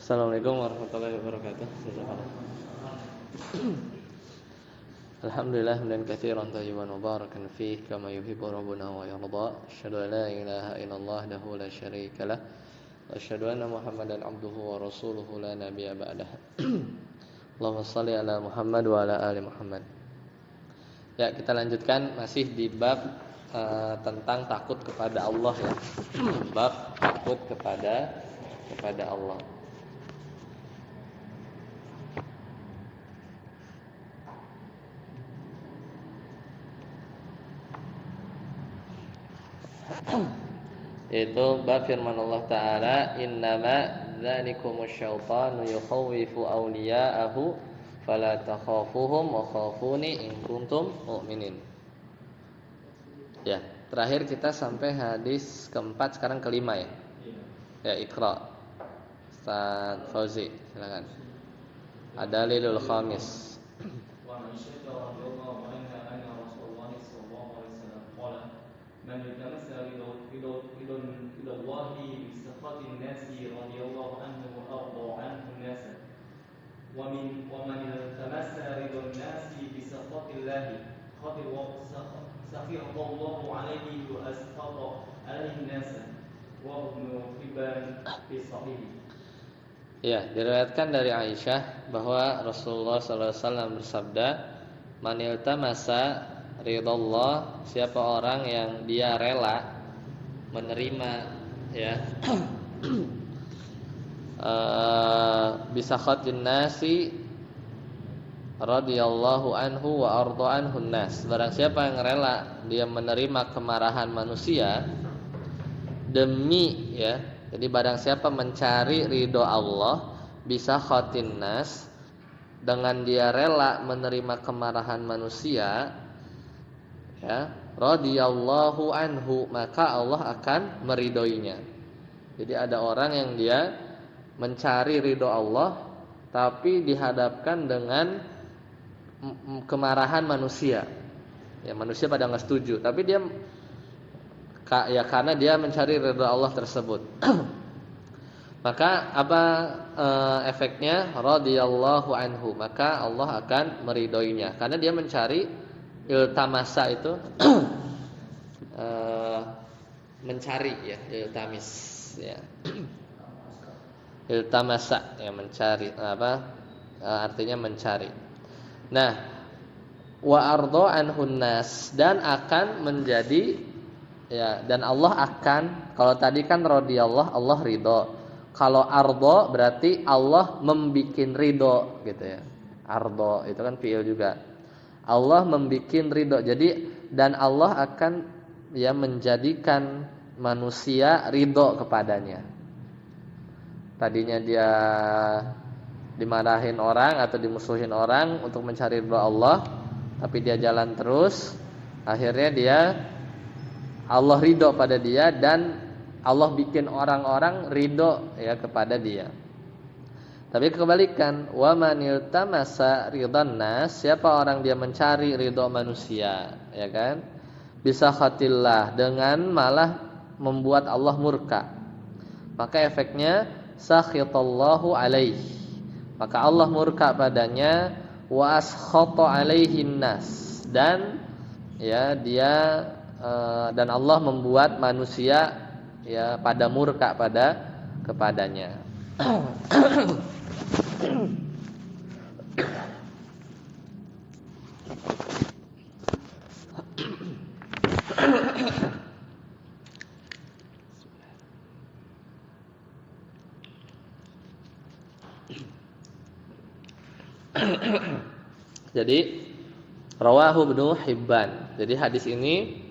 Assalamualaikum warahmatullahi wabarakatuh. Alhamdulillah hamdan katsiran tayyiban mubarakan fihi kama yuhibbu rabbuna wa yarda. Asyhadu an la ilaha illallah wahdahu la syarika lah. Wa asyhadu anna Muhammadan abduhu wa rasuluhu la nabiyya ba'dah. Allahumma shalli ala Muhammad wa ala ali Muhammad. Ya, kita lanjutkan masih di bab tentang takut kepada Allah ya. Bab takut kepada Allah. Yaitu bab firman Allah Ta'ala, innama dzalikumus syaitanu yukhawwifu awliya'ahu fala takhafuhum wa khafuni in kuntum mu'minin. Ya, terakhir kita sampai hadis keempat, sekarang kelima ya. Ya, Iqra. Ustaz Fauzi, silakan. Ad-dalilul khamis. من التمس رضا الله بسخط الناس رضي الله عنه وأرضى عنه الناس ومن التمس رضا الناس بسخط الله سخط الله عليه وأسخط عليه الناس وابن حبان في صحيح. Ya, diriwayatkan dari Aisyah bahwa Rasulullah SAW bersabda, "Man iltamasa ridallah," siapa orang yang dia rela menerima ya bisakhatin nasi radhiyallahu anhu wa arda anhu nas. Barang siapa yang rela dia menerima kemarahan manusia demi ya. Jadi barang siapa mencari ridho Allah bisakhatin nas, dengan dia rela menerima kemarahan manusia ya, radhiyallahu anhu, maka Allah akan meridhoinya. Jadi ada orang yang dia mencari ridho Allah tapi dihadapkan dengan kemarahan manusia. Ya, manusia pada enggak setuju, tapi dia ya karena dia mencari ridho Allah tersebut. Maka apa efeknya? Radhiyallahu anhu, maka Allah akan meridhoinya karena dia mencari iltamasa itu mencari ya, iltamis ya. Iltamasa ya, mencari artinya mencari. Nah, wa ardo anhun nas, dan akan menjadi ya, dan Allah akan, kalau tadi kan radhiyallahu Allah ridho, kalau ardo berarti Allah membikin ridho gitu ya. Ardo itu kan fi'il juga. Allah membikin ridho. Jadi dan Allah akan ya menjadikan manusia ridho kepadanya. Tadinya dia dimarahin orang atau dimusuhin orang untuk mencari ridho Allah, tapi dia jalan terus, akhirnya dia Allah ridho pada dia dan Allah bikin orang-orang ridho ya kepada dia. Tapi kebalikan, wa manil tamasa ridhan nas, siapa orang dia mencari ridho manusia, ya kan? Bisa khatillah, dengan malah membuat Allah murka. Maka efeknya sakhitallahu alaihi, maka Allah murka padanya, wa askhata alaihin nas, dan ya dia dan Allah membuat manusia ya pada murka kepadanya. Jadi rawahu Ibnu Hibban. Jadi hadis ini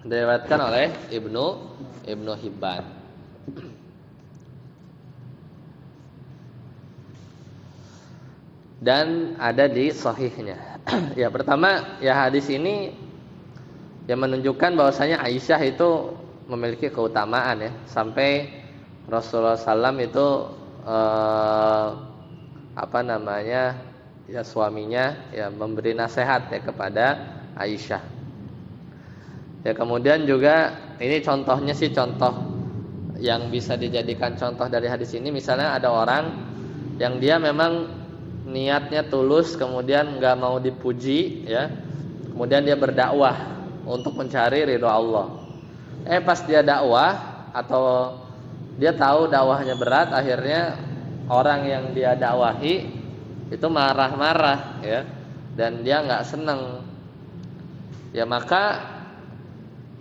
diriwayatkan oleh Ibnu Hibban. Dan ada di sahihnya. Ya, pertama ya, hadis ini yang menunjukkan bahwasanya Aisyah itu memiliki keutamaan ya, sampai Rasulullah SAW itu ya suaminya ya memberi nasihat ya kepada Aisyah. Ya, kemudian juga ini contohnya sih contoh yang bisa dijadikan contoh dari hadis ini, misalnya ada orang yang dia memang niatnya tulus, kemudian nggak mau dipuji, ya, kemudian dia berdakwah untuk mencari ridho Allah. Pas dia dakwah atau dia tahu dakwahnya berat, akhirnya orang yang dia dakwahi itu marah-marah, ya, dan dia nggak senang, ya, maka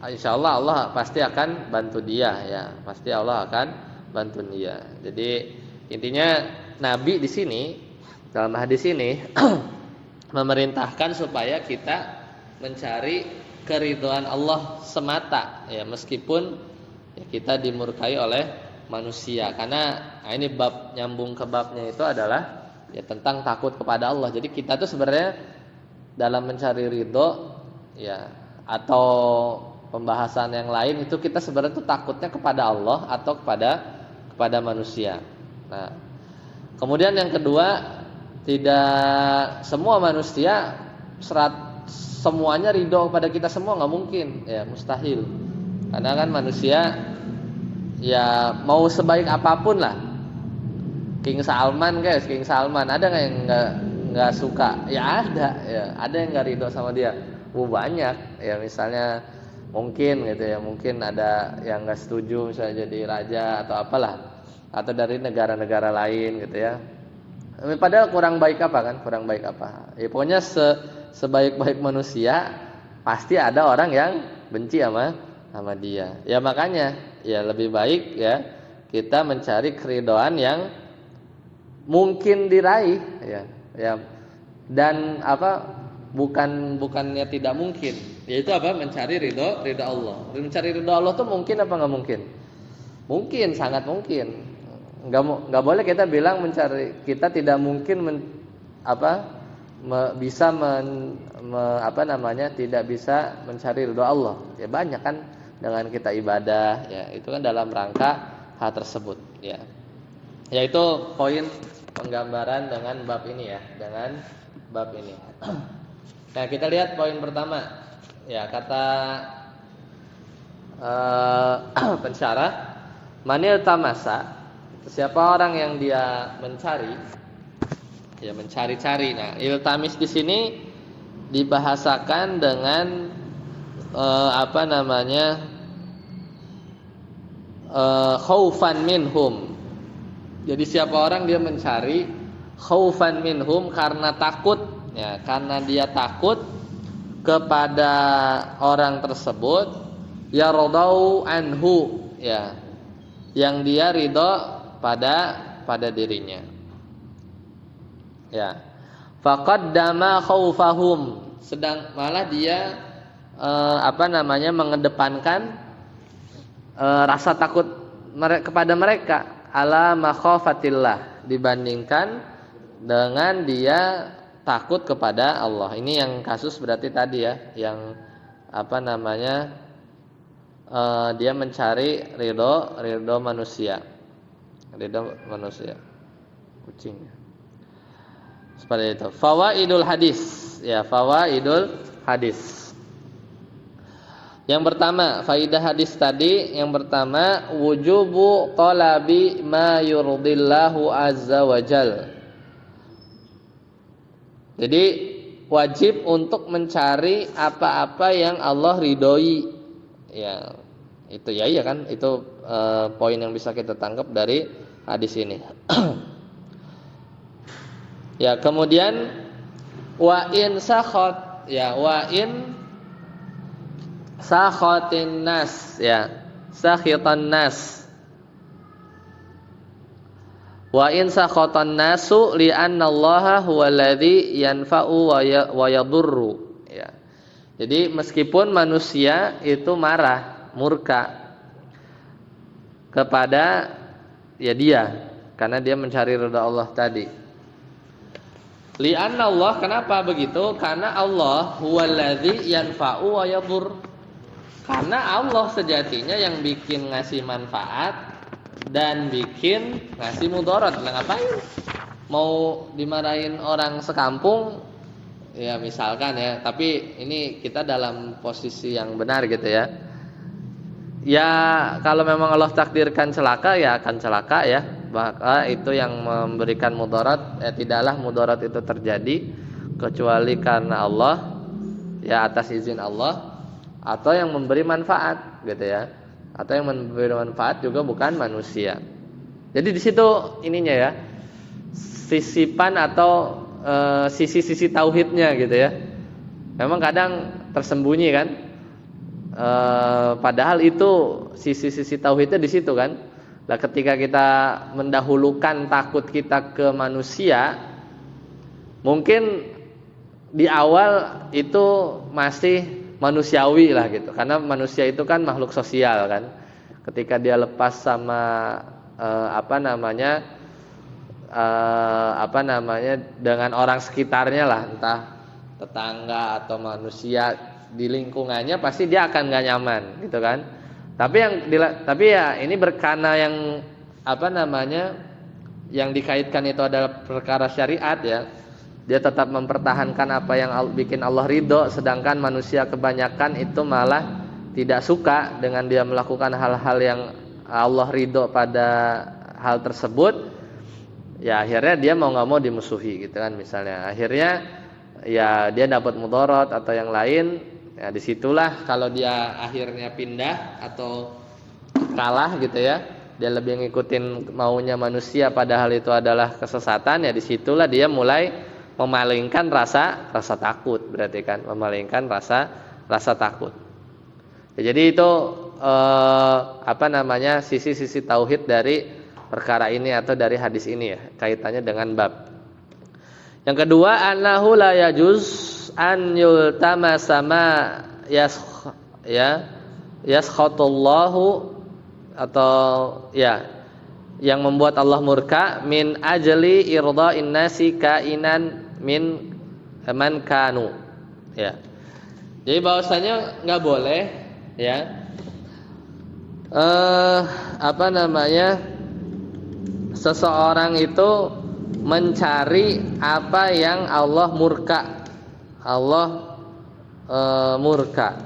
insya Allah Allah pasti akan bantu dia, ya, pasti Allah akan bantu dia. Jadi intinya Nabi di sini dalam hadis ini memerintahkan supaya kita mencari keridhaan Allah semata, ya, meskipun ya, kita dimurkai oleh manusia. Karena ini bab, nyambung ke babnya itu adalah ya tentang takut kepada Allah. Jadi kita tuh sebenarnya dalam mencari ridho, ya, atau pembahasan yang lain itu kita sebenarnya tuh takutnya kepada Allah atau kepada manusia. Nah, kemudian yang kedua, tidak semua manusia semuanya ridho kepada kita semua, nggak mungkin, ya, mustahil. Karena kan manusia ya mau sebaik apapun lah, King Salman guys, King Salman ada nggak yang nggak suka? Ya ada yang nggak ridho sama dia. Banyak, ya, misalnya mungkin gitu ya, mungkin ada yang nggak setuju misalnya jadi raja atau apalah, atau dari negara-negara lain gitu ya. Padahal kurang baik apa kan? Kurang baik apa? Ya pokoknya sebaik-baik manusia pasti ada orang yang benci sama dia. Ya makanya ya lebih baik ya kita mencari keridhaan yang mungkin diraih, ya. Dan bukannya tidak mungkin. Yaitu mencari ridho Allah. Mencari ridho Allah tuh mungkin apa enggak mungkin? Mungkin, sangat mungkin. Enggak boleh kita bilang kita tidak mungkin tidak bisa mencari ridho Allah. Ya banyak kan dengan kita ibadah, ya itu kan dalam rangka hal tersebut, ya. Yaitu poin penggambaran dengan bab ini, ya, dengan bab ini. Nah, kita lihat poin pertama. Ya, kata pensyarah, manil tamasa, siapa orang yang dia mencari, ya mencari-cari. Nah, iltamis di sini dibahasakan dengan khaufan minhum. Jadi siapa orang dia mencari khaufan minhum karena takut, ya, karena dia takut kepada orang tersebut, ya radau anhu, ya, yang dia ridho pada dirinya, ya. Faqaddama khaufahum, sedang malah dia mengedepankan rasa takut kepada mereka, ala makhafatillah, dibandingkan dengan dia takut kepada Allah. Ini yang kasus berarti tadi, ya, yang dia mencari ridho manusia, kucing. Seperti itu. Fawaidul hadis, ya, fawaidul hadis. Yang pertama, faidah hadis tadi, yang pertama, wujubu talabi ma yurdillahu azza wajal. Jadi wajib untuk mencari apa-apa yang Allah ridhoi, ya. Itu ya, iya kan? Itu poin yang bisa kita tangkap dari hadis ini. Ya, kemudian wa in sakhot, ya, wa in sakhatin nas, ya, sakhitan nas. Wa in sakhatan nasu li anna Allah huwallazi yanfa'u wa yadurru, ya. Jadi meskipun manusia itu marah, murka kepada ya dia, karena dia mencari ridha Allah tadi. Li anna Allah, kenapa begitu? Karena Allah huwallazi yanfa'u wa yadur. Karena Allah sejatinya yang bikin ngasih manfaat dan bikin ngasih mudarat. Nah, ngapain? Mau dimarahin orang sekampung, ya misalkan, ya. Tapi ini kita dalam posisi yang benar gitu, ya. Ya kalau memang Allah takdirkan celaka ya akan celaka ya. Maka itu yang memberikan mudarat, tidaklah mudarat itu terjadi kecuali karena Allah, ya atas izin Allah, atau yang memberi manfaat gitu ya. Atau yang memberi manfaat juga bukan manusia. Jadi di situ ininya ya, sisipan atau sisi-sisi tauhidnya gitu ya. Memang kadang tersembunyi kan. Padahal itu sisi-sisi tauhidnya di situ kan. Nah, ketika kita mendahulukan takut kita ke manusia, mungkin di awal itu masih manusiawi lah gitu. Karena manusia itu kan makhluk sosial kan. Ketika dia lepas sama apa namanya dengan orang sekitarnya lah, entah tetangga atau manusia di lingkungannya, pasti dia akan gak nyaman gitu kan. Tapi ya ini berkana yang yang dikaitkan itu adalah perkara syariat ya. Dia tetap mempertahankan apa yang bikin Allah ridho, sedangkan manusia kebanyakan itu malah tidak suka dengan dia melakukan hal-hal yang Allah ridho pada hal tersebut. Ya akhirnya dia mau nggak mau dimusuhi gitu kan, misalnya akhirnya ya dia dapat mudarat atau yang lain. Ya disitulah kalau dia akhirnya pindah atau kalah gitu ya, dia lebih ngikutin maunya manusia padahal itu adalah kesesatan, ya disitulah dia mulai memalingkan rasa takut, berarti kan memalingkan rasa takut. Ya, jadi itu sisi-sisi tauhid dari perkara ini atau dari hadis ini ya, kaitannya dengan bab. Yang kedua, annahu la yajuz an yultama sama yaskhatullahu, atau ya yang membuat Allah murka min ajli irda'in nasi kainan min man kanu ya. Jadi bahwasanya nggak boleh ya seseorang itu mencari apa yang Allah murka. Murka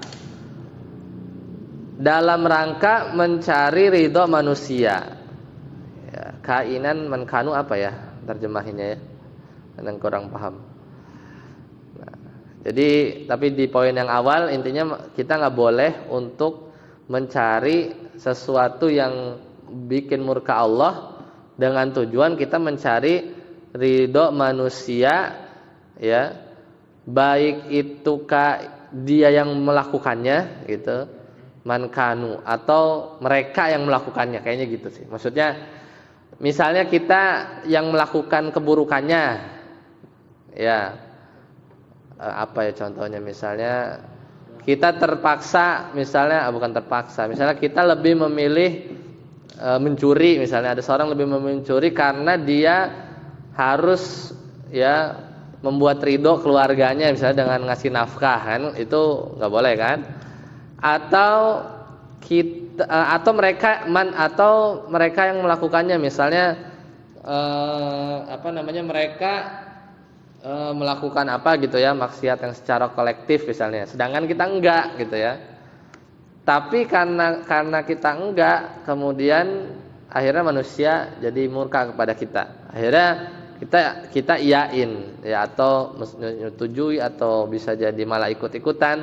dalam rangka mencari ridho manusia ya, kainan menkanu apa ya terjemahinnya ya, kadang kurang paham. Nah, jadi tapi di poin yang awal intinya kita nggak boleh untuk mencari sesuatu yang bikin murka Allah dengan tujuan kita mencari ridho manusia ya, baik itu dia yang melakukannya gitu, mankanu, atau mereka yang melakukannya, kayaknya gitu sih. Maksudnya misalnya kita yang melakukan keburukannya ya, apa ya contohnya, misalnya kita terpaksa, misalnya bukan terpaksa, misalnya kita lebih memilih mencuri, misalnya ada seorang lebih memilih mencuri karena dia harus ya membuat ridho keluarganya, misalnya dengan ngasih nafkah kan, itu nggak boleh kan? Atau mereka yang melakukannya, misalnya mereka melakukan apa gitu ya, maksiat yang secara kolektif misalnya, sedangkan kita enggak gitu ya. Tapi karena kita enggak, kemudian akhirnya manusia jadi murka kepada kita. Akhirnya kita iyain ya, atau menyetujui, atau bisa jadi malah ikut-ikutan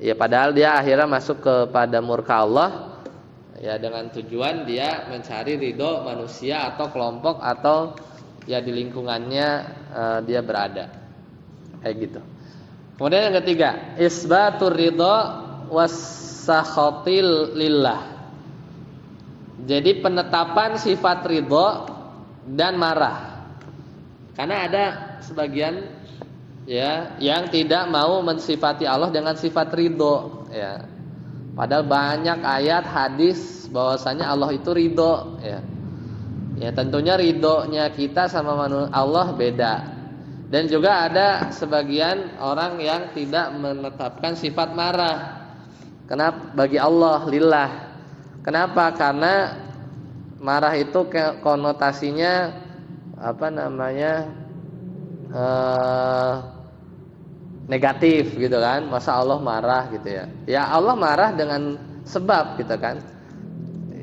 ya, padahal dia akhirnya masuk kepada murka Allah ya, dengan tujuan dia mencari ridho manusia atau kelompok atau ya di lingkungannya dia berada kayak gitu. Kemudian yang ketiga, isbatur ridho wassakhatil lillah. Jadi penetapan sifat ridho dan marah. Karena ada sebagian ya yang tidak mau mensifati Allah dengan sifat ridho ya. Padahal banyak ayat hadis bahwasanya Allah itu ridho ya. Ya tentunya ridhonya kita sama Allah beda. Dan juga ada sebagian orang yang tidak menetapkan sifat marah. Kenapa? Bagi Allah lillah. Kenapa? Karena marah itu konotasinya negatif gitu kan. Masa Allah marah gitu ya. Ya Allah marah dengan sebab gitu kan.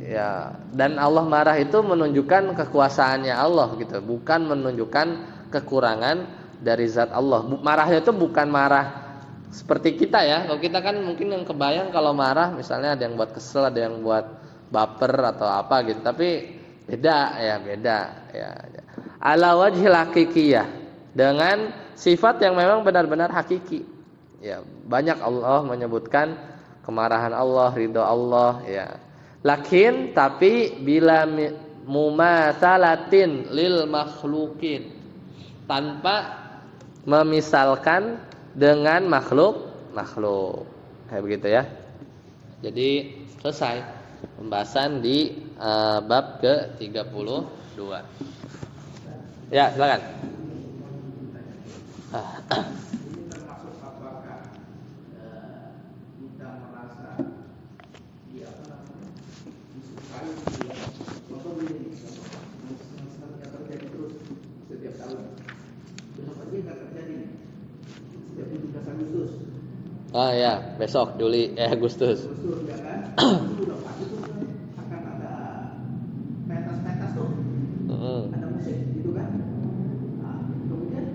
Ya, dan Allah marah itu menunjukkan kekuasaannya Allah gitu, bukan menunjukkan kekurangan dari zat Allah. Marahnya itu bukan marah seperti kita ya. Kalau kita kan mungkin yang kebayang kalau marah misalnya ada yang buat kesel, ada yang buat baper atau apa gitu. Tapi beda ya. Ala wajhil hakikiyah, dengan sifat yang memang benar-benar hakiki. Ya, banyak Allah menyebutkan kemarahan Allah, ridho Allah ya. Lakin tapi bila mumatsalatin lil makhlukin, tanpa memisalkan dengan makhluk kayak begitu ya. Jadi selesai pembahasan di bab ke-32. Ya, silakan. Ini termasuk apakah kita merasa dia disukai dia atau begini yang terjadi terus setiap tahun. Besok aja nggak terjadi setiap 17 Agustus. Oh ya, besok Agustus. Agustus ya kan? Itu udah pasti tuh akan ada pentas tuh. Ada musik gitu kan. Nah, kemudian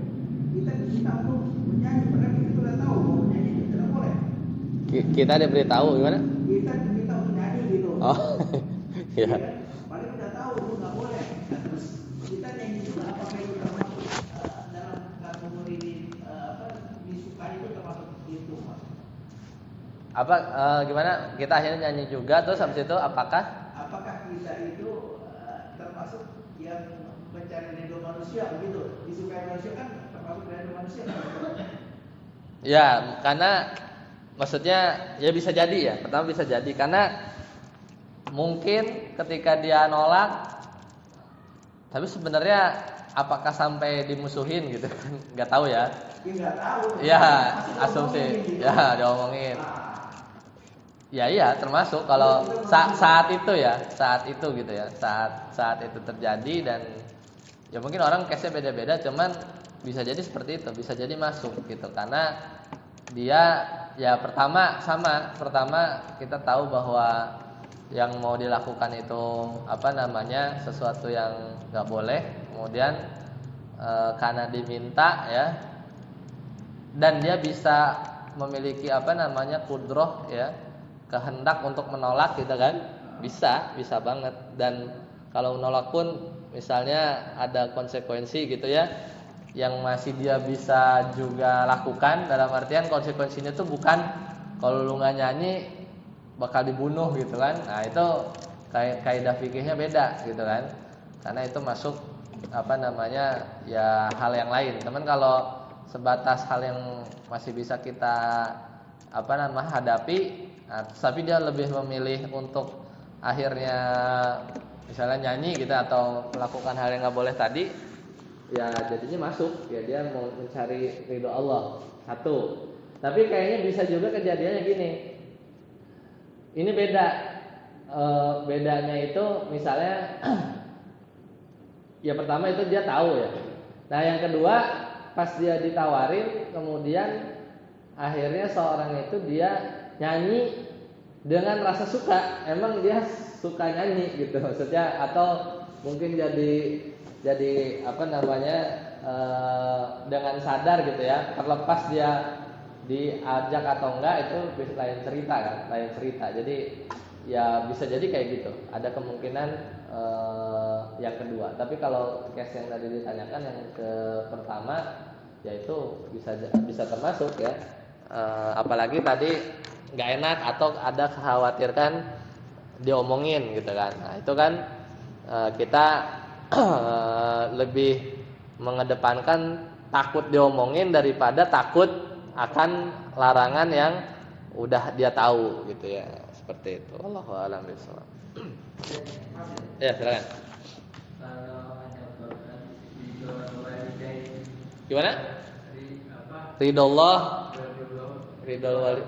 kita diminta untuk menyanyi, padahal kita sudah tahu bahwa menyanyi itu tidak boleh. Kita diberitahu gimana? Kita diminta untuk nyanyi gitu. Oh, Ya ya. kan? Padahal kita tahu itu nggak boleh. Nah, terus kita nyanyi juga apakah itu termasuk dalam kategori disukai itu termasuk itu, Mas? Apa gimana? Kita akhirnya nyanyi juga, terus habis itu apakah? Apakah kita itu termasuk yang mencari ridho manusia begitu? Disukai manusia kan termasuk ridho manusia. Ya, karena maksudnya ya bisa jadi ya. Pertama bisa jadi karena mungkin ketika dia nolak, tapi sebenarnya apakah sampai dimusuhin gitu kan? Nggak tahu ya. Ya nggak tahu. Ya, Pasti asumsi. diomongin gitu. Ya, diomongin. Nah, Ya iya termasuk kalau saat itu ya, saat itu gitu ya, saat itu terjadi. Dan ya mungkin orang case-nya beda-beda, cuman bisa jadi seperti itu, bisa jadi masuk gitu karena dia ya pertama kita tahu bahwa yang mau dilakukan itu sesuatu yang nggak boleh, kemudian karena diminta ya, dan dia bisa memiliki kudroh ya, kehendak untuk menolak gitu kan, bisa banget. Dan kalau menolak pun misalnya ada konsekuensi gitu ya, yang masih dia bisa juga lakukan, dalam artian konsekuensinya tuh bukan kalau lu nggak nyanyi bakal dibunuh gitu kan. Nah itu kaidah fikihnya beda gitu kan, karena itu masuk ya hal yang lain. Teman kalau sebatas hal yang masih bisa kita hadapi, nah, tapi dia lebih memilih untuk akhirnya misalnya nyanyi gitu atau melakukan hal yang nggak boleh tadi, ya jadinya masuk ya, dia mau mencari ridho Allah satu. Tapi kayaknya bisa juga kejadiannya gini, ini bedanya itu misalnya ya pertama itu dia tahu ya, nah yang kedua pas dia ditawarin kemudian akhirnya seorang itu dia nyanyi dengan rasa suka, emang dia suka nyanyi gitu maksudnya, atau mungkin jadi dengan sadar gitu ya, terlepas dia diajak atau enggak itu lain cerita. Jadi ya bisa jadi kayak gitu, ada kemungkinan yang kedua. Tapi kalau case yang tadi ditanyakan yang ke pertama, ya itu bisa termasuk ya. Apalagi tadi nggak enak atau ada khawatirkan diomongin gitu kan. Nah itu kan kita lebih mengedepankan takut diomongin daripada takut akan larangan yang udah dia tahu gitu ya, seperti itu. Wallahu a'lam bishawab. Ya silakan. Gimana? Ridho Allah, ridho wali.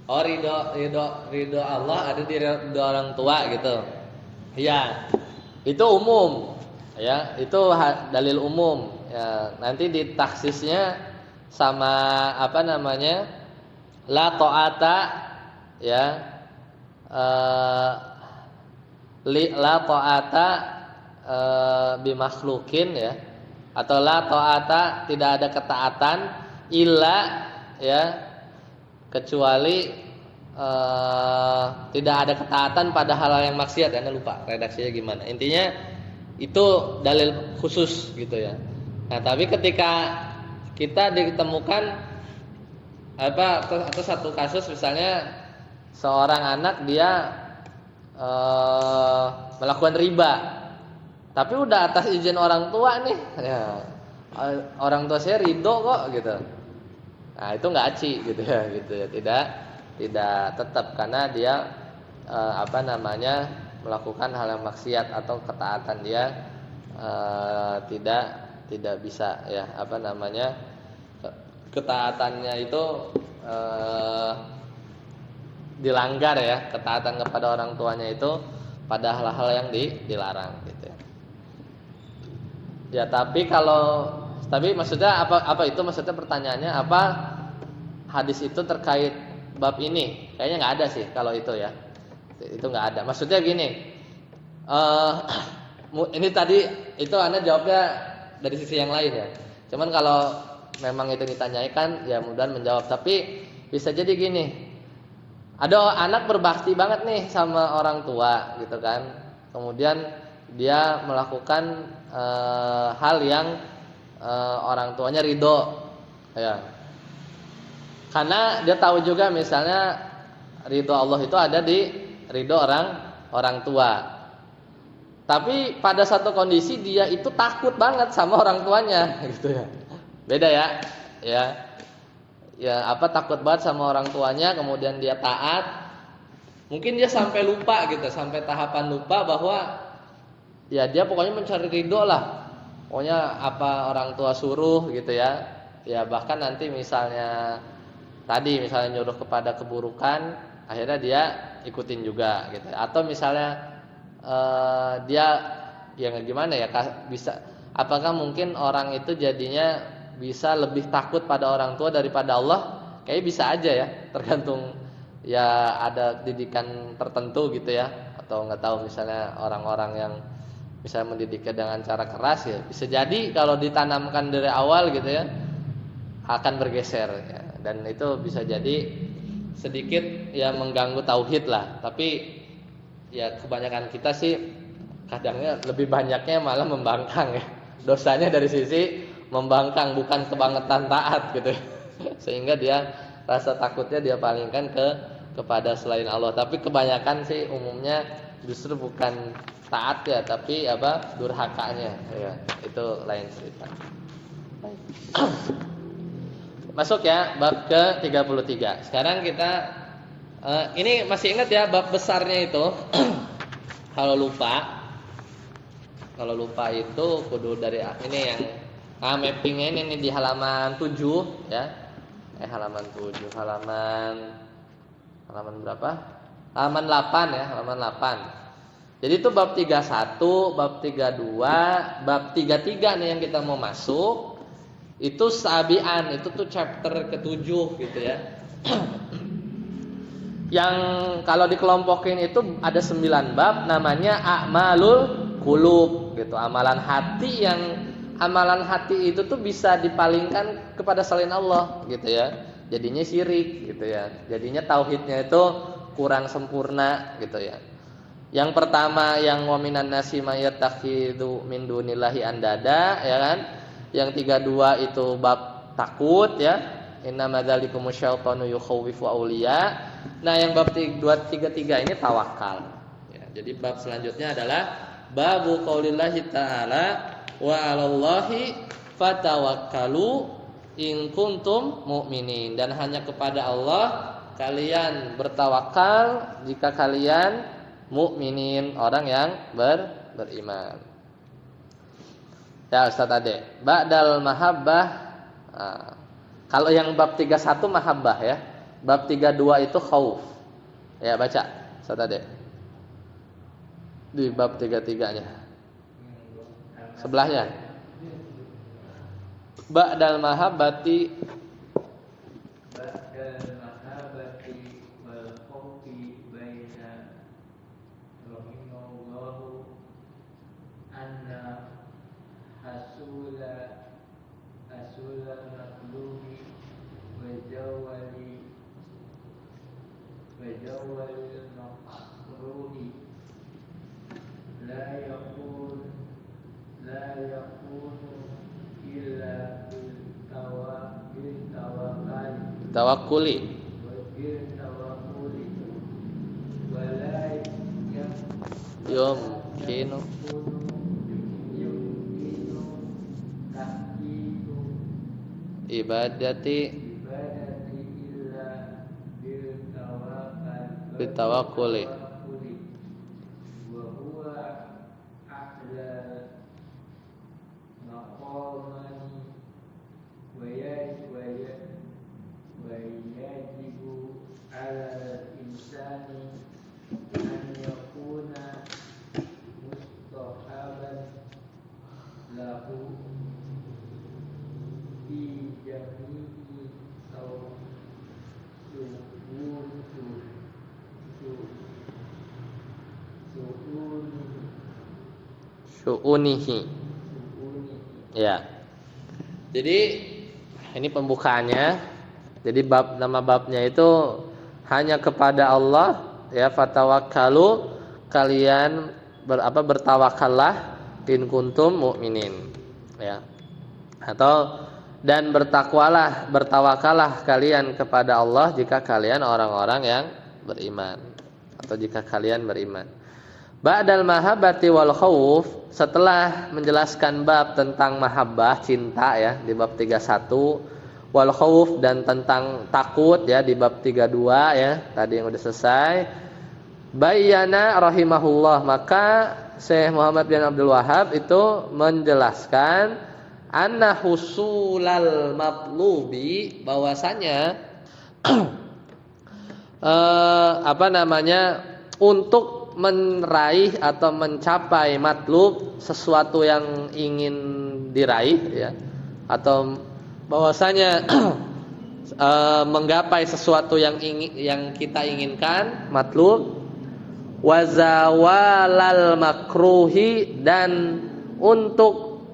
Oh ridho Allah ada di ridho orang tua gitu. Iya. Itu umum. Ya, itu dalil umum. Ya, nanti di taksisnya sama apa namanya? La ta'ata ya. La ta'ata bimakhlukin ya. Atau la ta'ata tidak ada ketaatan illa ya kecuali tidak ada ketaatan pada hal yang maksiat. Anda lupa redaksinya gimana. Intinya itu dalil khusus gitu ya. Nah, tapi ketika kita ditemukan atau satu kasus misalnya seorang anak dia melakukan riba, tapi udah atas izin orang tua nih, ya, orang tua saya ridho kok gitu. Nah, itu nggak aci gitu ya, tidak tetap karena dia melakukan hal yang maksiat atau ketaatan dia tidak bisa ya ketaatannya itu dilanggar ya, ketaatan kepada orang tuanya itu pada hal-hal yang dilarang gitu ya. Ya, tapi maksudnya apa itu maksudnya pertanyaannya apa hadis itu terkait bab ini? Kayaknya nggak ada sih kalau itu ya. Itu nggak ada. Maksudnya gini, ini tadi itu Anda jawabnya dari sisi yang lain ya. Cuman kalau memang itu ditanyakan ya mudah-mudahan menjawab. Tapi bisa jadi gini, ada anak berbakti banget nih sama orang tua gitu kan. Kemudian dia melakukan hal yang orang tuanya ridho ya. Karena dia tahu juga misalnya ridho Allah itu ada di ridho orang tua. Tapi pada satu kondisi dia itu takut banget sama orang tuanya gitu ya. Beda ya. Ya, takut banget sama orang tuanya, kemudian dia taat. Mungkin dia sampai lupa gitu, sampai tahapan lupa bahwa ya dia pokoknya mencari ridho lah. Pokoknya apa orang tua suruh gitu ya. Ya bahkan nanti misalnya nyuruh kepada keburukan, akhirnya dia ikutin juga gitu. Atau misalnya dia ya gimana ya, bisa apakah mungkin orang itu jadinya bisa lebih takut pada orang tua daripada Allah? Kayaknya bisa aja ya, tergantung ya ada didikan tertentu gitu ya. Atau nggak tahu misalnya orang-orang yang bisa mendidiknya dengan cara keras ya, bisa jadi kalau ditanamkan dari awal gitu ya akan bergeser ya. Dan itu bisa jadi sedikit ya mengganggu tauhid lah. Tapi ya kebanyakan kita sih kadangnya lebih banyaknya malah membangkang ya. Dosanya dari sisi membangkang, bukan kebangetan taat gitu. Sehingga dia rasa takutnya dia palingkan kepada selain Allah. Tapi kebanyakan sih umumnya justru bukan taat ya, tapi durhakanya ya. Itu lain cerita. Masuk ya bab ke-33. Sekarang kita ini masih ingat ya bab besarnya itu. Kalau lupa itu kudu dari ini yang mappingnya ini di halaman 7 ya. Halaman 7, halaman berapa? Halaman 8 ya, halaman 8. Jadi itu bab 31, bab 32, bab 33 nih yang kita mau masuk. Itu sabian, itu tuh chapter ke-7 gitu ya. Yang kalau dikelompokin itu ada 9 bab, namanya a'malul qulub gitu. Amalan hati itu tuh bisa dipalingkan kepada selain Allah gitu ya. Jadinya syirik gitu ya. Jadinya tauhidnya itu kurang sempurna gitu ya. Yang pertama yang wa minan nasi mayattakhidhu min dunillahi andada ya kan. Yang 32 itu bab takut ya. Innamadzalikum syaitanu yukhawifu auliya. Nah, yang bab 33 ini tawakal. Ya, jadi bab selanjutnya adalah babu qaulillahi ta'ala wa 'alallahi fatawakkalu in kuntum mu'minin, dan hanya kepada Allah kalian bertawakal jika kalian mukminin, orang yang beriman. Ya Ustaz Ade, ba'dal mahabbah. Kalau yang bab 31 mahabbah ya. Bab 32 itu khauf. Ya baca Ustaz Ade. Di bab 33-nya. sebelahnya. Ba'dal mahabbati ba'dal mahabbati wal khawfi baina rahimallahu anna hasula maqlubi wa jawali makruhi la yakunu illa bil tawakkuli wala yumkinu yumkinu tahqiqu ibadati ibadati illa bil tawakkuli wa huwa a'la maqamani wa yajibu 'ala al-insani an yakuna mustahaban lahu fi jami'i syu'unihi. Ya. Jadi ini pembukaannya. Jadi nama babnya itu hanya kepada Allah, ya, fatawakkalu, kalian bertawakallah in kuntum mu'minin, ya. Atau dan bertawakallah kalian kepada Allah jika kalian orang-orang yang beriman, atau jika kalian beriman. Ba'dal mahabbati wal khauf, setelah menjelaskan bab tentang mahabbah, cinta, ya, di bab 31, wal khauf dan tentang takut, ya, di bab 32, ya, tadi yang udah selesai. Bayyana rahimahullah, maka Syekh Muhammad bin Abdul Wahhab itu menjelaskan anna husulal matlubi, bahwasanya untuk meraih atau mencapai matlub, sesuatu yang ingin diraih, ya, atau bahwasanya menggapai sesuatu yang kita inginkan, matlub, wazawalal makruhi, dan untuk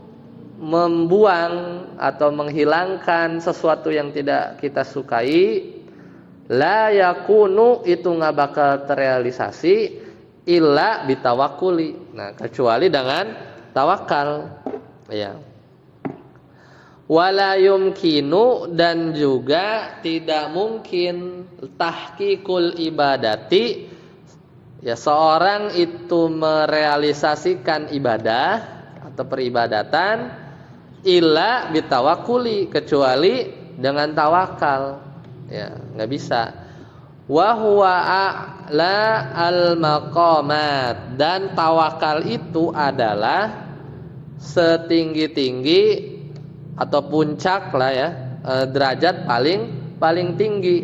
membuang atau menghilangkan sesuatu yang tidak kita sukai, la yakunu, itu nggak bakal terrealisasi illa bitawakuli, nah, kecuali dengan tawakal, ya. Wala yumkinu, dan juga tidak mungkin tahqiqul ibadati, ya, seorang itu merealisasikan ibadah atau peribadatan illa bitawakuli, kecuali dengan tawakal, ya, nggak bisa. Wa huwa a'la al-maqamat, dan tawakal itu adalah setinggi-tinggi atau puncak lah, ya, derajat paling tinggi,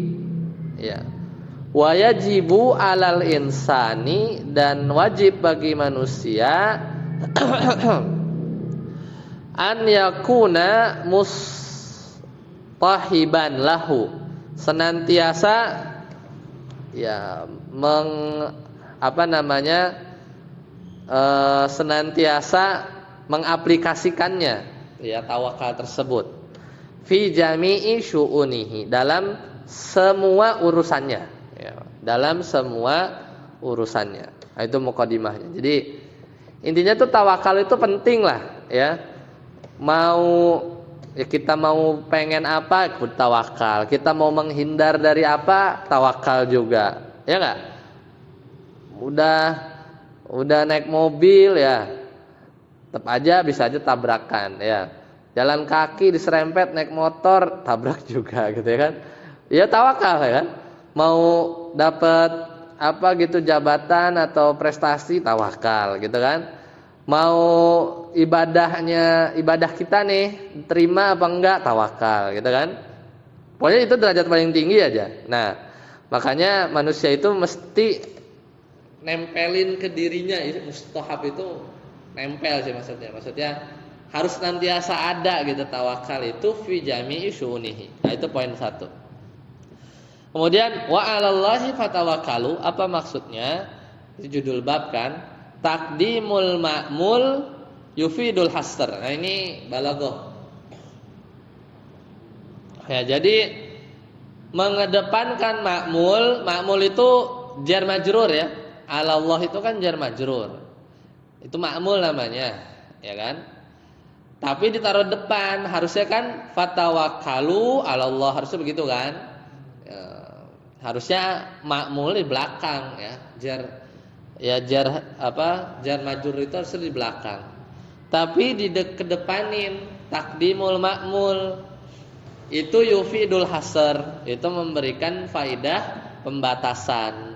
ya. Wa yajibu 'alal insani, dan wajib bagi manusia an yakuna mustahiban lahu, senantiasa, ya, senantiasa mengaplikasikannya, ya, tawakal tersebut, fi jami'i syu'unihi, dalam semua urusannya, ya, dalam semua urusannya. Nah, itu mukadimahnya. Jadi intinya tuh tawakal itu penting lah, ya. Kita mau pengen apa, tawakal. Kita mau menghindar dari apa, tawakal juga, ya enggak? Udah naik mobil, ya, tetap aja bisa aja tabrakan, ya. Jalan kaki diserempet, naik motor tabrak juga, gitu, ya kan? Ya tawakal, ya kan? Mau dapat apa gitu, jabatan atau prestasi, tawakal, gitu kan? Mau ibadah kita nih terima apa enggak, tawakal, gitu kan? Pokoknya itu derajat paling tinggi aja. Nah, makanya manusia itu mesti nempelin ke dirinya, mustahab itu nempel sih maksudnya. Maksudnya harus senantiasa ada gitu tawakal itu fi jami'i syu'unihi. Nah, itu poin 1. Kemudian wa 'alallahi fatawakkalu, apa maksudnya? Itu judul bab kan. Taqdimul ma'mul yufidul hasr. Nah, ini balaghah. Ya, jadi mengedepankan ma'mul itu jar majrur ya. 'Alallah itu kan jar majrur. Itu ma'mul namanya, ya kan? Tapi ditaruh depan, harusnya kan fatawakkalu 'alallah, harusnya begitu kan? Ya, harusnya ma'mul di belakang ya. Jar majrur itu harusnya di belakang. Tapi kedepanin takdimul ma'mul itu yufidul hasr, itu memberikan faidah pembatasan.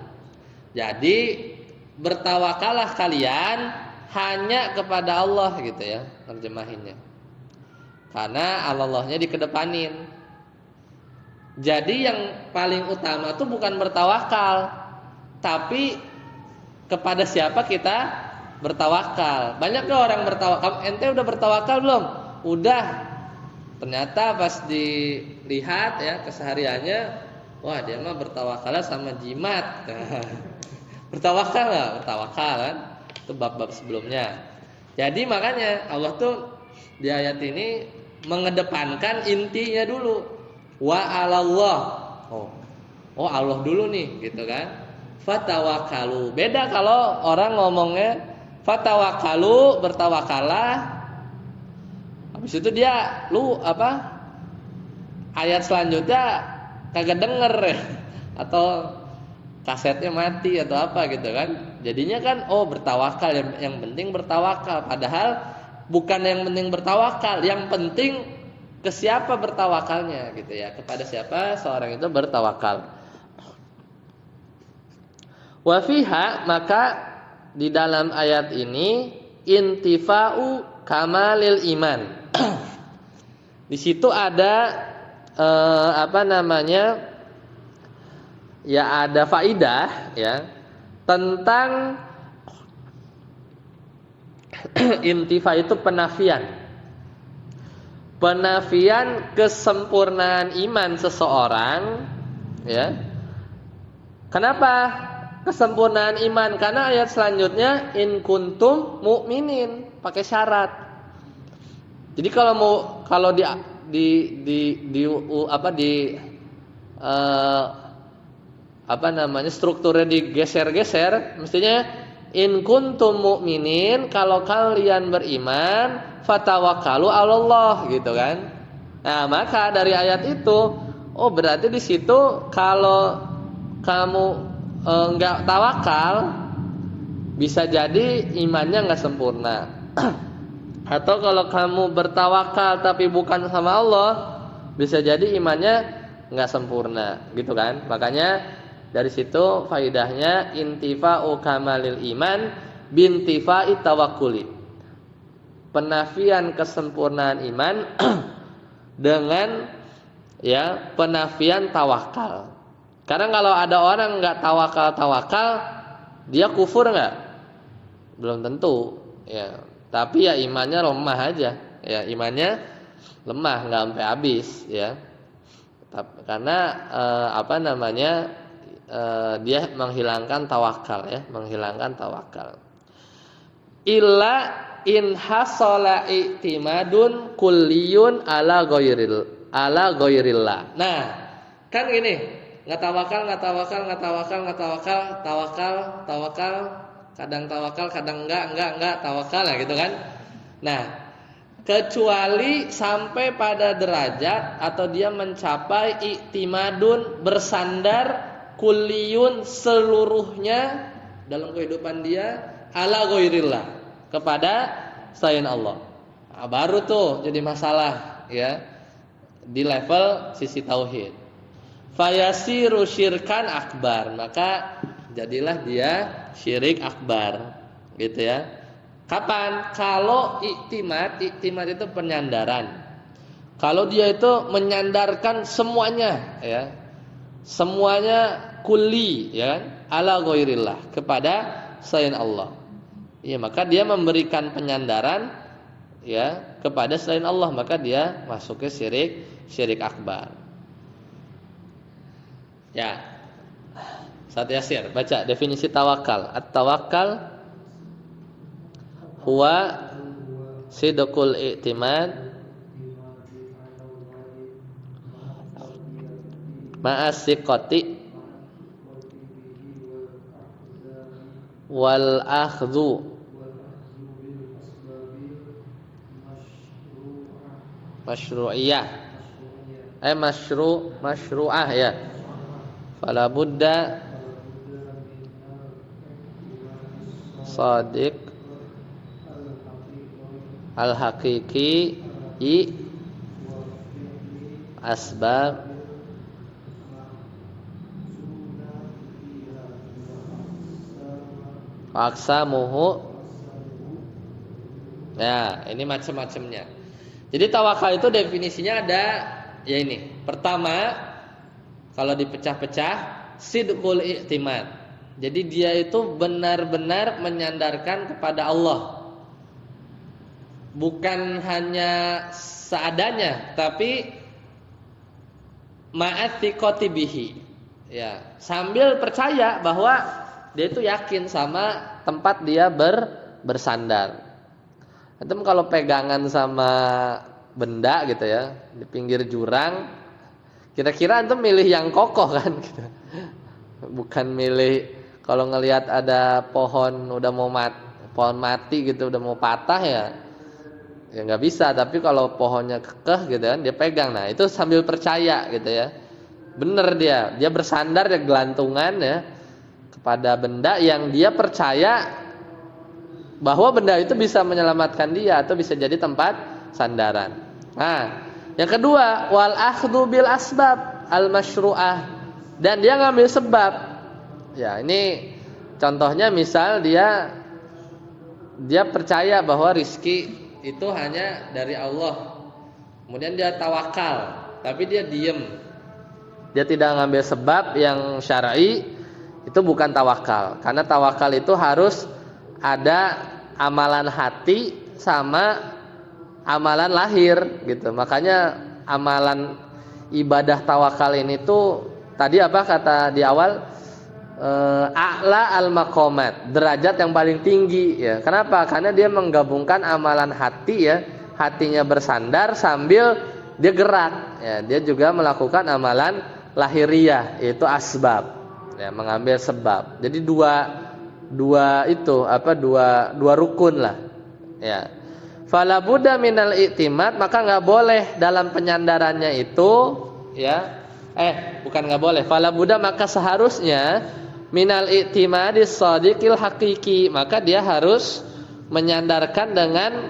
Jadi bertawakallah kalian hanya kepada Allah gitu ya terjemahinnya. Karena Allahnya dikedepanin. Jadi yang paling utama itu bukan bertawakal, tapi kepada siapa kita bertawakal. Banyak orang bertawakal. Ente udah bertawakal belum? Udah. Ternyata pas dilihat ya kesehariannya, wah dia mah bertawakalnya sama jimat. Bertawakal nggak? Bertawakal kan? Itu bab-bab sebelumnya. Jadi makanya Allah tuh di ayat ini mengedepankan intinya dulu. Wa 'alallah. Oh Allah dulu nih, gitu kan? Fatawakalu. Beda kalau orang ngomongnya fatawakalu, bertawakallah. Habis itu dia ayat selanjutnya kagak denger ya, atau kasetnya mati atau apa gitu kan. Jadinya kan bertawakal, yang penting bertawakal, padahal bukan yang penting bertawakal, yang penting ke siapa bertawakalnya gitu ya, kepada siapa seorang itu bertawakal. Wa fiha, maka di dalam ayat ini intifa'u kamalil iman. Di situ ada ya ada faidah ya tentang intifa itu penafian kesempurnaan iman seseorang ya. Kenapa kesempurnaan iman? Karena ayat selanjutnya in kuntum mu'minin, pakai syarat. Jadi kalau strukturnya digeser-geser, mestinya in kuntum mu'minin, kalau kalian beriman, fatawakkalu 'alallah gitu kan. Nah, maka dari ayat itu, berarti di situ kalau kamu enggak tawakal, bisa jadi imannya enggak sempurna. Atau kalau kamu bertawakal tapi bukan sama Allah, bisa jadi imannya enggak sempurna, gitu kan? Makanya dari situ faidahnya intifa'u kamalil iman bintifa'i tawakkuli. Penafian kesempurnaan iman dengan ya penafian tawakal. Karena kalau ada orang enggak tawakal, dia kufur enggak? Belum tentu, ya. Tapi ya imannya lemah aja, ya imannya lemah, enggak sampai habis, ya. Karena dia menghilangkan tawakal, ya, menghilangkan tawakal. Illa in hasala i'timadun kulliyun ala ghairillah. Nah, kan gini. Nggak tawakal, kadang tawakal, kadang enggak tawakal lah gitu kan. Nah, kecuali sampai pada derajat atau dia mencapai i'timadun, bersandar kulliyun seluruhnya dalam kehidupan dia ala ghairillah, kepada selain Allah. Nah, baru tuh jadi masalah ya di level sisi tauhid. Fayasiru syirkan akbar, maka jadilah dia syirik akbar, gitu ya. Kapan? Kalau iktimad itu penyandaran. Kalau dia itu menyandarkan semuanya, ya, semuanya kulli, ya kan, ala ghairillah, kepada selain Allah. Ya, maka dia memberikan penyandaran ya kepada selain Allah, maka dia masuk ke syirik akbar. Ya. Ustaz Yasir, baca definisi tawakal. At-tawakkal huwa sidqul i'timad ma'as siqati wal akhdhu masyru'iyah masyru'ah ya. Fala budda sadiq al haqiqi asbab aksamuhu. Ya, ini macam-macamnya. Jadi tawakal itu definisinya ada ya ini. Pertama, kalau dipecah-pecah, sidqul i'timad. Jadi dia itu benar-benar menyandarkan kepada Allah. Bukan hanya seadanya, tapi ma'athiqati bihi. Ya, sambil percaya bahwa dia itu yakin sama tempat dia bersandar. Itu kalau pegangan sama benda gitu ya di pinggir jurang, kira-kira itu milih yang kokoh kan gitu. Bukan milih kalau ngelihat ada pohon udah mau pohon mati gitu udah mau patah ya nggak bisa. Tapi kalau pohonnya kekeh gitu kan dia pegang. Nah itu sambil percaya gitu ya. Bener dia bersandar ya gelantungan ya kepada benda yang dia percaya bahwa benda itu bisa menyelamatkan dia atau bisa jadi tempat sandaran. Nah, yang kedua wal akhdhu bil asbab al masyru'ah, dan dia ngambil sebab. Ya, ini contohnya misal dia percaya bahwa rizki itu hanya dari Allah. Kemudian dia tawakal, tapi dia diem. Dia tidak ngambil sebab yang syar'i. Itu bukan tawakal. Karena tawakal itu harus ada amalan hati sama amalan lahir gitu. Makanya amalan ibadah tawakal ini tuh tadi apa kata di awal? A'la al-maqamat, derajat yang paling tinggi ya. Kenapa? Karena dia menggabungkan amalan hati ya, hatinya bersandar sambil dia gerak ya. Dia juga melakukan amalan lahiriah yaitu asbab. Ya, mengambil sebab. Jadi dua rukun lah. Ya. Fala budda minal i'timad, maka enggak boleh dalam penyandarannya itu ya. Bukan enggak boleh. Fala budda, maka seharusnya minal i'timadis shadiqil haqiqi, maka dia harus menyandarkan dengan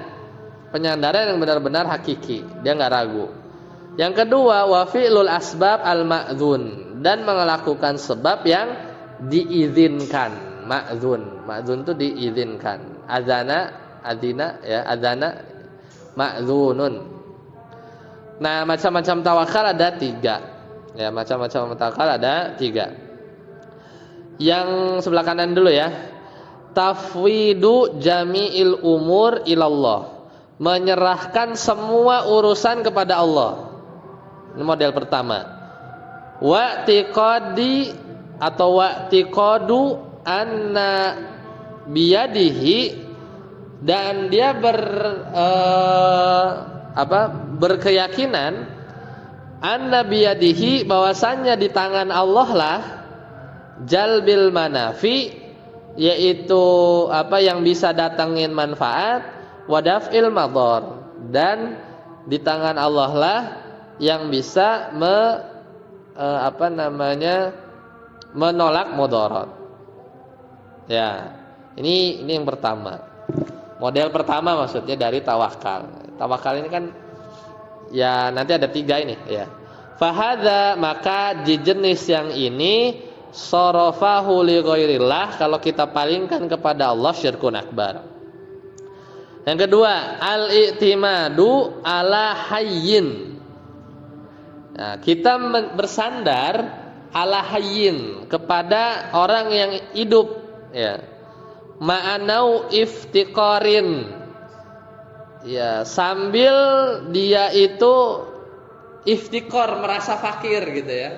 penyandaran yang benar-benar hakiki. Dia enggak ragu. Yang kedua, wa fi'lul asbab al-ma'dzun, dan melakukan sebab yang diizinkan. Ma'dzun itu diizinkan. Adzina ya, adzana ma'dzunun. Nah, macam-macam tawakal ada 3. Ya, macam-macam tawakal ada 3. Yang sebelah kanan dulu ya. Tafwidu jami'il umur ilallah, menyerahkan semua urusan kepada Allah. Ini model pertama. Wa'tiqadi atau wa'tiqadu anna biyadihi, dan dia berkeyakinan anna biyadihi, bahwasannya di tangan Allah lah jalbil manafi, yaitu yang bisa datangin manfaat, wadaf'il madhar, dan di tangan Allah lah yang bisa menolak mudarat. Ya, ini yang pertama. Model pertama maksudnya dari tawakal. Tawakal ini kan ya nanti ada 3 ini ya. Fahadza, maka di jenis yang ini sarafahu li ghairillah, kalau kita palingkan kepada Allah syirkun akbar. Yang kedua, al-i'timadu ala hayyin. Nah, kita bersandar ala hayyin, kepada orang yang hidup ya. ma'anau iftiqarin. Ya, sambil dia itu iftikor, merasa fakir gitu ya,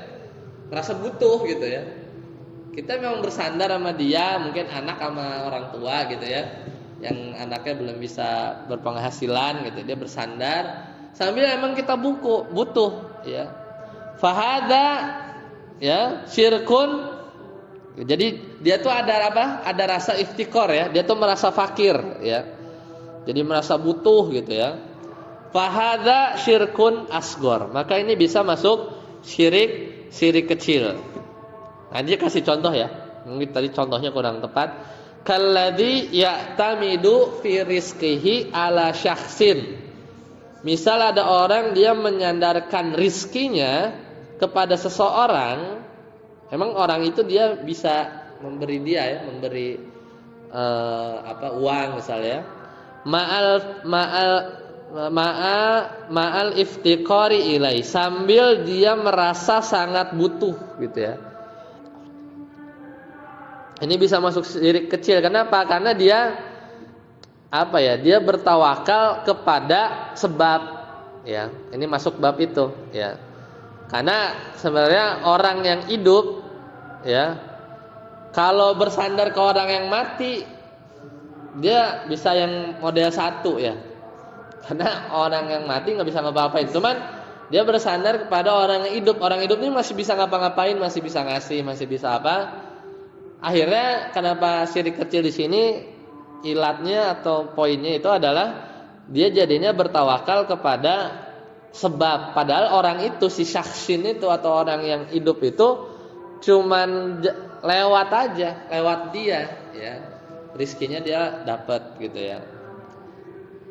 merasa butuh gitu ya. Kita memang bersandar sama dia, mungkin anak sama orang tua gitu ya, yang anaknya belum bisa berpenghasilan gitu, dia bersandar sambil emang kita butuh ya. Fahada ya syirkun. Jadi dia tuh ada apa? Ada rasa iftikor ya, dia tuh merasa fakir ya. Jadi merasa butuh gitu ya. Fahada syirkun asgor. Maka ini bisa masuk syirik kecil. Nah, dia kasih contoh ya. Mungkin tadi contohnya kurang tepat. Kalladzi ya'tamidu fi rizqihi ala syakhsin. Misal ada orang dia menyandarkan rizkinya kepada seseorang. Emang orang itu dia bisa memberi dia ya, memberi uang misalnya. Ma'al iftiqari ilai, sambil dia merasa sangat butuh gitu ya. Ini bisa masuk syirik kecil. Kenapa? Karena dia dia bertawakal kepada sebab ya. Ini masuk bab itu ya. Karena sebenarnya orang yang hidup ya, kalau bersandar ke orang yang mati, dia bisa yang model satu ya. Karena orang yang mati nggak bisa ngapa-ngapain. Cuman dia bersandar kepada orang yang hidup. Orang hidup ini masih bisa ngapa-ngapain, masih bisa ngasih, masih bisa apa. Akhirnya kenapa syirik kecil di sini, ilatnya atau poinnya itu adalah dia jadinya bertawakal kepada sebab. Padahal orang itu, si syaksin itu atau orang yang hidup itu cuman lewat aja, lewat dia ya. Rizkinya dia dapat gitu ya.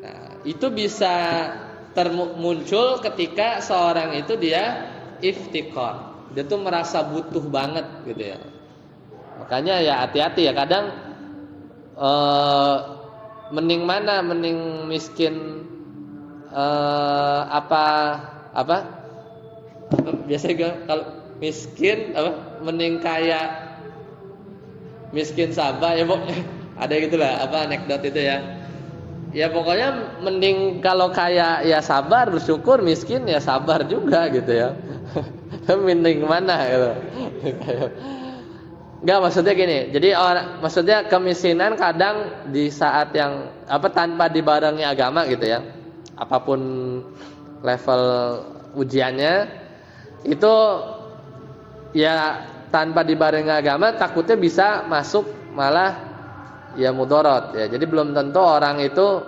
Nah, itu bisa muncul ketika seorang itu dia iftikor. Dia tuh merasa butuh banget gitu ya. Makanya ya hati-hati ya, kadang mending mana? Mending miskin biasanya kalau miskin mending kaya miskin sabar ya, ada gitulah anekdot itu ya. Ya pokoknya mending kalau kaya ya sabar bersyukur, miskin ya sabar juga gitu ya. Mending mana gitu. Enggak, maksudnya gini. Jadi maksudnya kemiskinan kadang di saat yang tanpa dibarengi agama gitu ya. Apapun level ujiannya itu ya tanpa dibarengi agama takutnya bisa masuk malah ya mudorot ya. Jadi belum tentu orang itu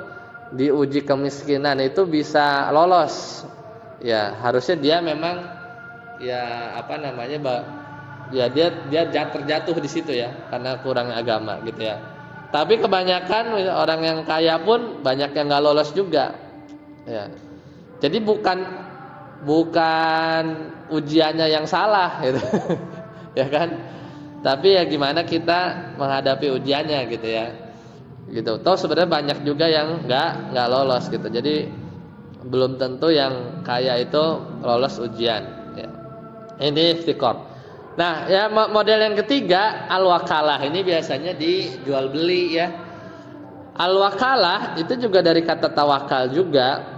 diuji kemiskinan itu bisa lolos. Ya, harusnya dia memang ya ya dia terjatuh di situ ya karena kurang agama gitu ya. Tapi kebanyakan orang yang kaya pun banyak yang enggak lolos juga. Ya. Jadi bukan ujiannya yang salah gitu. Ya kan? Tapi ya gimana kita menghadapi ujiannya gitu ya. Gitu. Toh sebenarnya banyak juga yang enggak lolos gitu. Jadi belum tentu yang kaya itu lolos ujian ya. Ini iftikor. Nah, ya model yang ketiga al-wakalah. Ini biasanya dijual beli ya. Al-wakalah itu juga dari kata tawakal juga.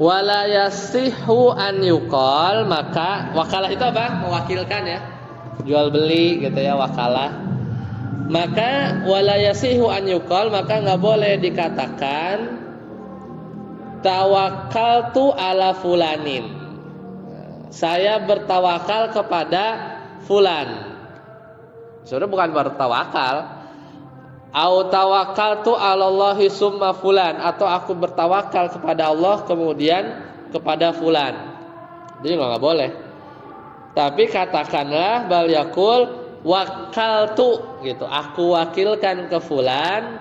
Wala yasihu an yuqal, maka wakalah itu apa? Mewakilkan ya. Jual beli gitu ya, wakalah. Maka wala yasihu an yuqal, maka enggak boleh dikatakan tawakkaltu ala fulanin. Saya bertawakal kepada fulan. Sebenarnya bukan bertawakal. Au tawakkaltu 'alallahi summa fulan, atau aku bertawakal kepada Allah kemudian kepada fulan. Jadi enggak boleh. Tapi katakanlah bal yaqul wakaltu gitu. Aku wakilkan ke fulan,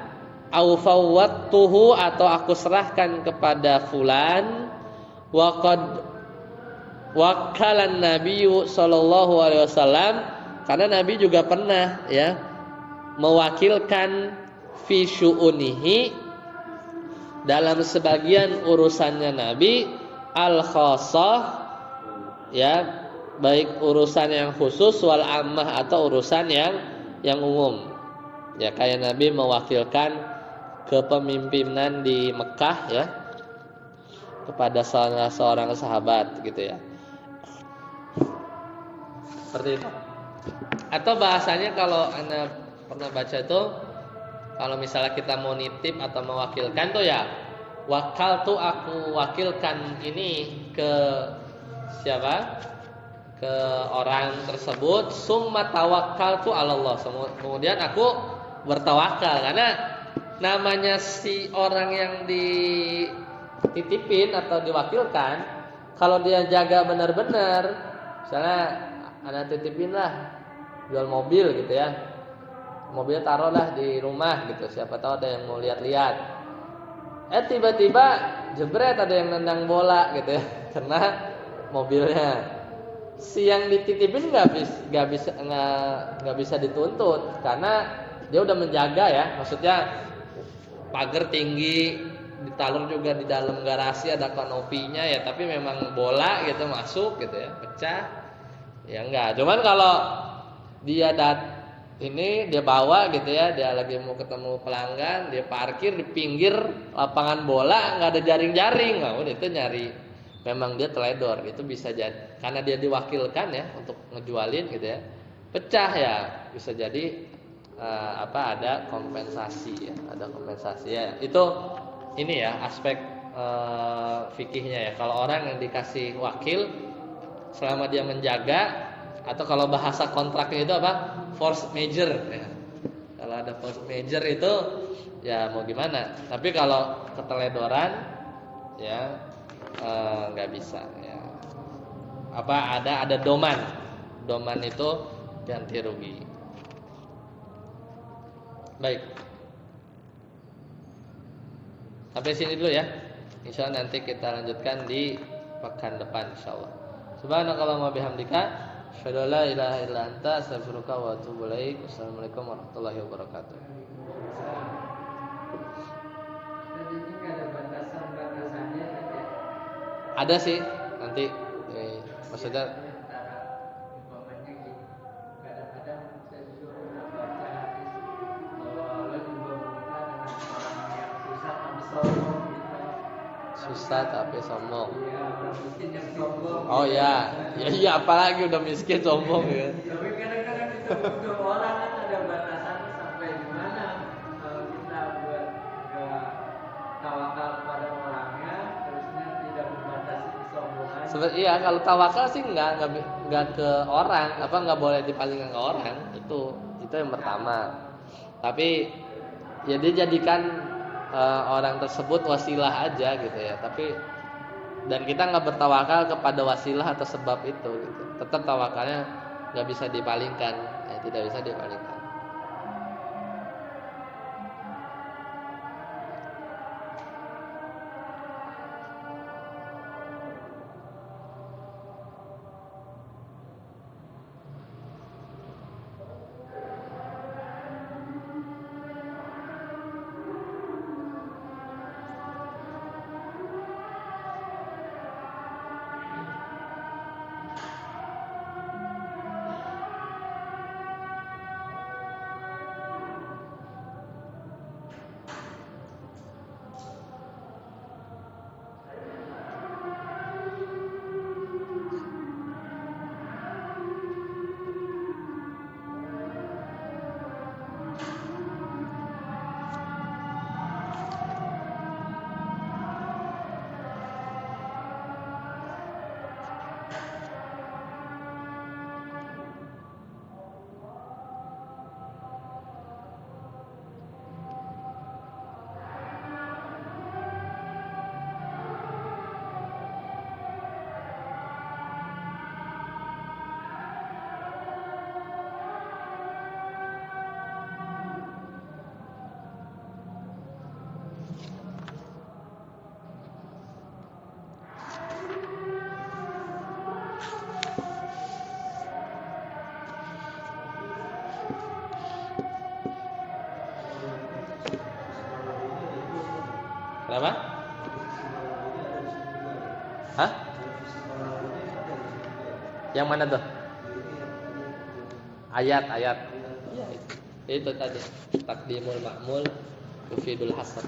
au fawwattuhu, atau aku serahkan kepada fulan, wa qad wakalan Nabi sallallahu alaihi wasallam, karena Nabi juga pernah ya mewakilkan fi syu'unihi, dalam sebagian urusannya Nabi, al khassah ya, baik urusan yang khusus wal ammah, atau urusan yang umum Ya kayak Nabi mewakilkan kepemimpinan di Mekah ya kepada salah seorang sahabat gitu ya. Seperti itu. Atau bahasanya kalau Anda pernah baca itu, kalau misalnya kita mau nitip atau mewakilkan tuh ya, wakal tuh aku wakilkan ini ke siapa? Ke orang tersebut, summa tawakkal tu Allah. Kemudian aku bertawakal karena namanya si orang yang dititipin atau diwakilkan, kalau dia jaga benar-benar, misalnya Anda titipin lah jual mobil gitu ya, mobilnya taruhlah di rumah gitu, siapa tahu ada yang mau lihat-lihat, tiba-tiba jebret ada yang nendang bola gitu ya, kena mobilnya. Si yang dititipin nggak bisa dituntut karena dia udah menjaga ya, maksudnya pagar tinggi, ditalur juga di dalam garasi ada kanopinya ya, tapi memang bola gitu masuk gitu ya, pecah ya enggak. Cuman kalau dia dia bawa gitu ya, dia lagi mau ketemu pelanggan, dia parkir di pinggir lapangan bola, nggak ada jaring-jaring, nah udah itu nyari, memang dia teledor, itu bisa jadi karena dia diwakilkan ya untuk ngejualin gitu ya, pecah ya bisa jadi ada kompensasi ya, ada kompensasi ya. Itu ini ya aspek fikihnya ya. Kalau orang yang dikasih wakil selama dia menjaga, atau kalau bahasa kontraknya itu apa? Force major ya. Kalau ada force major itu ya mau gimana. Tapi kalau keteledoran ya nggak bisa ya. Ada doman. Doman itu ganti rugi. Baik. Sampai sini dulu ya. Insyaallah nanti kita lanjutkan di pekan depan insyaallah. Subhanakallahumma bihamdika asyhadu an la ilaha illa anta astaghfiruka wa atubu ilaik. Wassalamualaikum warahmatullahi wabarakatuh. Jadi ini nggak ada batasan-batasannya kan ya? Ada sih nanti maksudnya Umpamanya gini, kadang-kadang saya juga pernah baca hadis bahwa Allah juga menikah dengan orang yang susah tapi sombong gitu. susah tapi sombong. Iya, orang miskin yang sombong. Oh ya, iya apalagi udah miskin sombong ya. Tapi kadang-kadang itu untuk orang kan ada batasannya sampai di mana kita buat tawakal kepada orangnya, terusnya tidak membatasi kesombongan. Iya kalau tawakal sih nggak ke orang, nggak boleh dipalingkan ke orang, itu yang pertama. Tapi ya dia jadikan orang tersebut wasilah aja gitu ya. Tapi dan kita nggak bertawakal kepada wasilah atau sebab itu gitu. Tetap tawakalnya nggak bisa dipalingkan, ya, tidak bisa dipalingkan. Kenapa? Hah? Yang mana tuh? Ayat. Iya. Itu tadi takdimul ma'mul yufidul hasad.